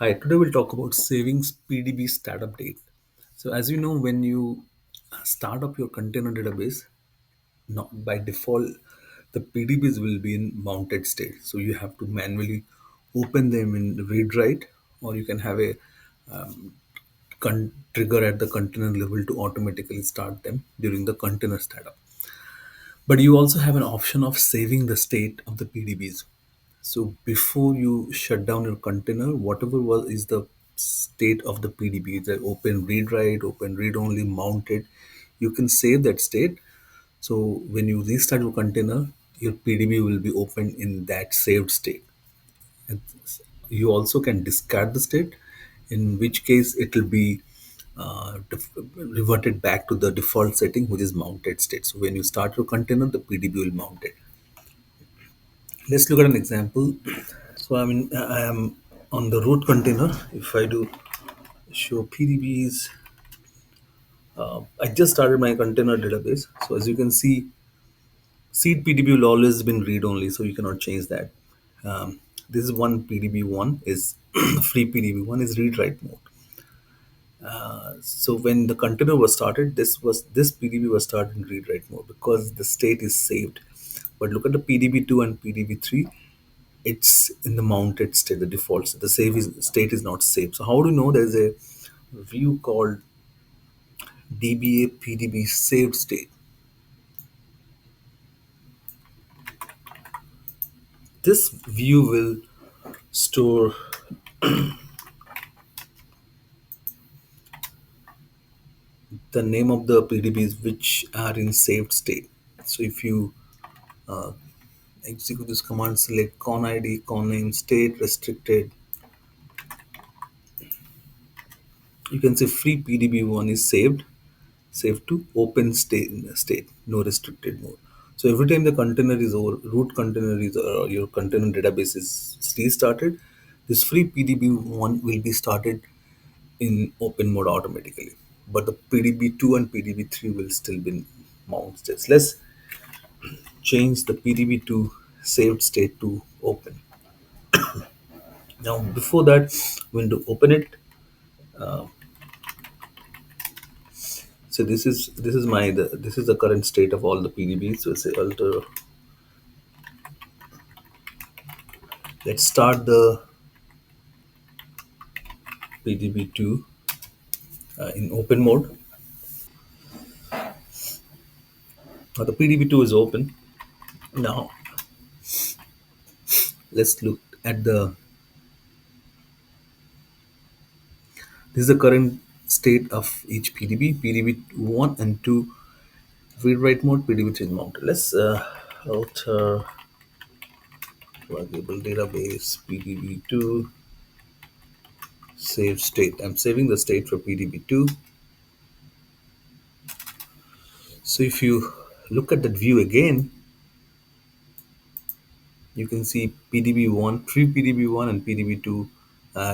Hi, today we'll talk about savings PDB startup date. So, as you know, when you start up your container database, not by default, the PDBs will be in mounted state. So, you have to manually open them in read write, or you can have a trigger at the container level to automatically start them during the container startup. But you also have an option of saving the state of the PDBs. So before you shut down your container, whatever was is the state of the PDB, the open read write, open read only, mounted, you can save that state. So when you restart your container, your PDB will be open in that saved state. And you also can discard the state, in which case it will be reverted back to the default setting, which is mounted state. So when you start your container, the PDB will mount it. Let's look at an example. So I am on the root container. If I do show PDBs, I just started my container database. So as you can see, seed PDB will always been read only, so you cannot change that. This is one PDB one is free PDB one is read write mode. So when the container was started, this PDB was started in read write mode because the state is saved. But look at the PDB two and PDB three. It's in the mounted state, the default state. The state is not saved. So how do you know there's a view called DBA PDB saved state? This view will store the name of the PDBs which are in saved state. So if you execute this command, select con ID, con name, state restricted, you can say free PDB1 is saved to open state, no restricted mode. So every time the container is over, root container is your container database is restarted, this free PDB1 will be started in open mode automatically. But the PDB2 and PDB3 will still be in mount states. Let's change the PDB2 saved state to open. Now before that, when to open it, so this is this is the current state of all the PDBs. So say alter. Let's start the PDB2 in open mode. Now the PDB2 is open. Now let's look at the this is the current state of each PDB. PDB1 and 2 read write mode. PDB3 is mounted. Let's alter pluggable database PDB2 save state. I'm saving the state for PDB2. So if you look at that view again, you can see PDB1, pre-PDB1 and PDB2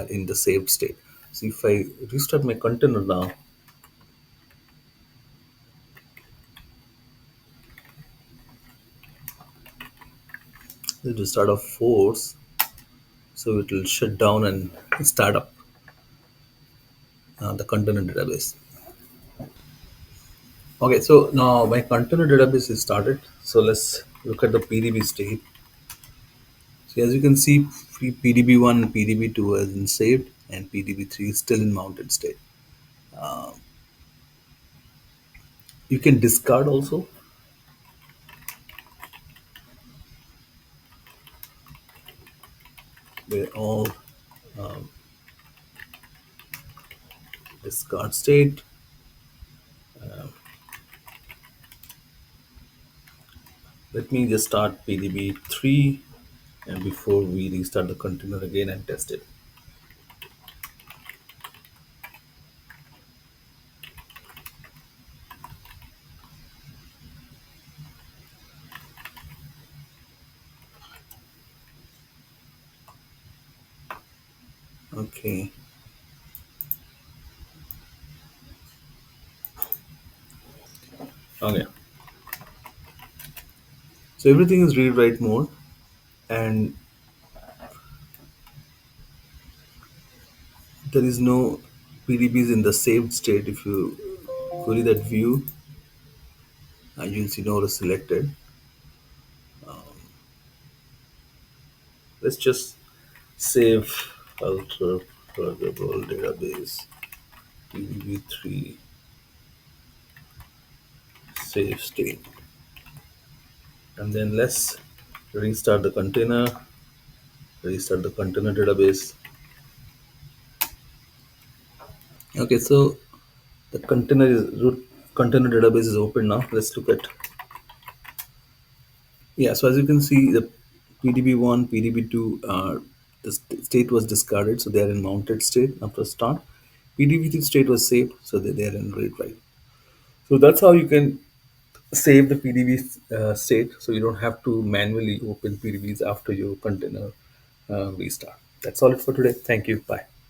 in the saved state. So if I restart my container now, it will start off force, so it will shut down and start up the container database. Okay, so now my container database is started. So let's look at the PDB state. So as you can see, PDB1 and PDB2 has been saved, and PDB3 is still in mounted state. You can discard also. They're all discard state. Let me just start PDB3 and before we restart the container again and test it. Okay. Okay. So everything is read write mode, and there is no PDBs in the saved state. If you query that view, you'll see no selected. Let's just save ultra pluggable database PDB3 save state, and then let's restart the container, restart the container database. Okay, so the container is root container database is open now. Let's look at, yeah. So as you can see, the PDB1, PDB2, the state was discarded, so they are in mounted state after start. PDB3 state was saved, so they are in read write. So that's how you can save the PDB state, so you don't have to manually open PDBs after your container restart. That's all it for today. Thank you. Bye.